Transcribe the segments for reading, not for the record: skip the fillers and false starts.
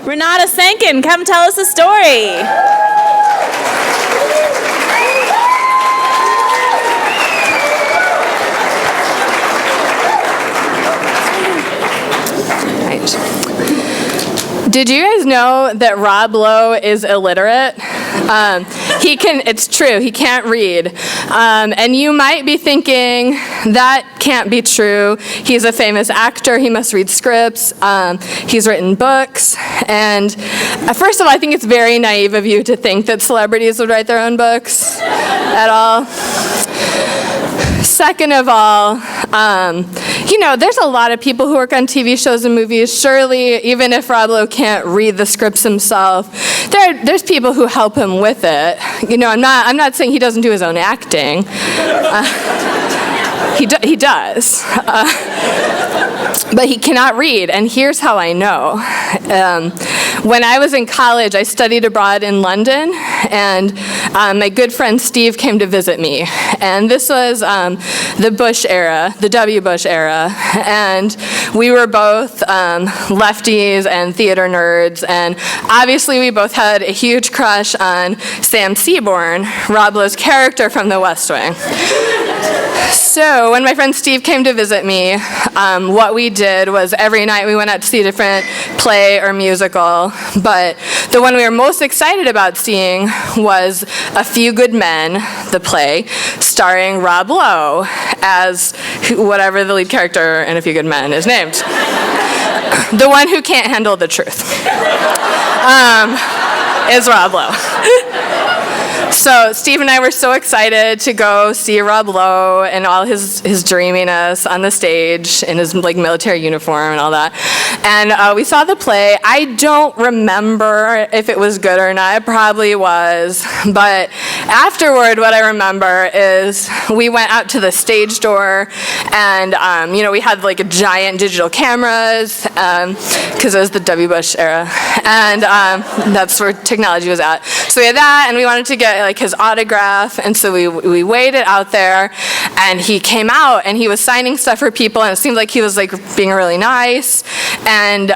Renata Sancken, come tell us a story. Did you guys know that Rob Lowe is illiterate? It's true, he can't read. And you might be thinking, that can't be true. He's a famous actor, he must read scripts, he's written books. And first of all, I think it's very naive of you to think that celebrities would write their own books at all. Second of all, there's a lot of people who work on TV shows and movies. Surely, even if Rob Lowe can't read the scripts himself, there's people who help him with it. I'm not saying he doesn't do his own acting. He does. But he cannot read, and here's how I know. When I was in college, I studied abroad in London, and my good friend Steve came to visit me. And this was the Bush era, the W. Bush era, and we were both lefties and theater nerds, and obviously we both had a huge crush on Sam Seaborn, Rob Lowe's character from The West Wing. So when my friend Steve came to visit me, what we did was every night we went out to see a different play or musical, but the one we were most excited about seeing was A Few Good Men, the play, starring Rob Lowe as whatever the lead character in A Few Good Men is named. The one who can't handle the truth is Rob Lowe. So Steve and I were so excited to go see Rob Lowe and all his dreaminess on the stage in his military uniform and all that. And we saw the play. I don't remember if it was good or not. It probably was. But afterward, what I remember is we went out to the stage door, and we had a giant digital cameras because it was the W. Bush era, and that's where technology was at. So we had that, and we wanted to get his autograph, and so we waited out there, and he came out and he was signing stuff for people, and it seemed like he was being really nice. And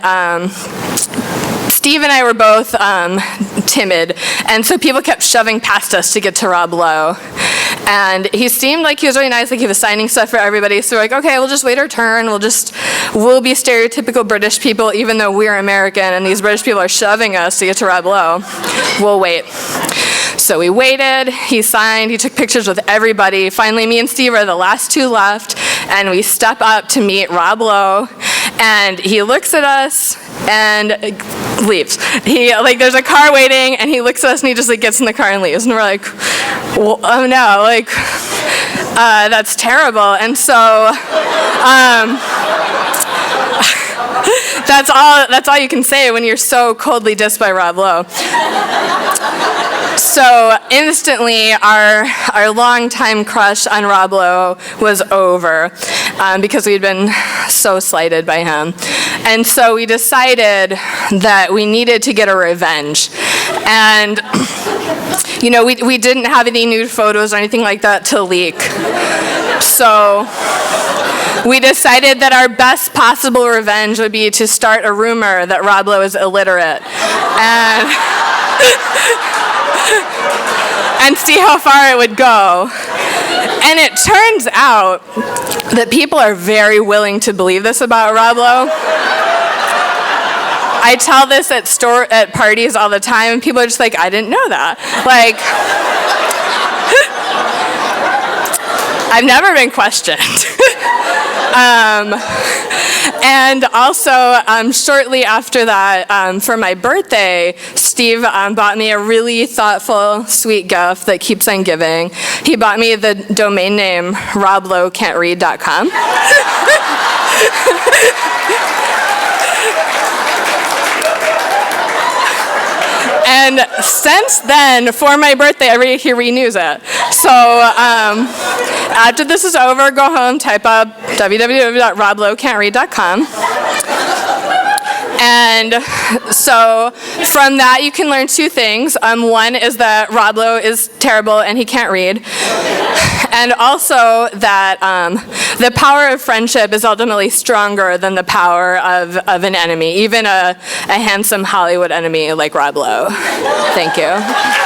Steve and I were both timid, and so people kept shoving past us to get to Rob Lowe. And he seemed like he was really nice, he was signing stuff for everybody. So we're like, okay, we'll just wait our turn. We'll be stereotypical British people, even though we're American, and these British people are shoving us to get to Rob Lowe. We'll wait. So we waited, he signed, he took pictures with everybody. Finally, me and Steve are the last two left, and we step up to meet Rob Lowe, and he looks at us and leaves. There's a car waiting, and he looks at us and he just gets in the car and leaves. And we're like, well, oh no, that's terrible. And so, that's all you can say when you're so coldly dissed by Rob Lowe. So instantly, our longtime crush on Rob Lowe was over because we'd been so slighted by him. And so we decided that we needed to get a revenge. And, we didn't have any nude photos or anything like that to leak. So we decided that our best possible revenge would be to start a rumor that Rob Lowe is illiterate. And see how far it would go. And it turns out that people are very willing to believe this about Rob Lowe. I tell this at parties all the time, and people are just like, I didn't know that. I've never been questioned. And also, shortly after that, for my birthday, Steve bought me a really thoughtful, sweet gift that keeps on giving. He bought me the domain name RobLoweCantRead.com. And since then, for my birthday, he renews it. So after this is over, go home, type up www.RobLoweCantRead.com. And so from that, you can learn two things. One is that Rob Lowe is terrible and he can't read. And also that the power of friendship is ultimately stronger than the power of an enemy, even a handsome Hollywood enemy like Rob Lowe. Thank you.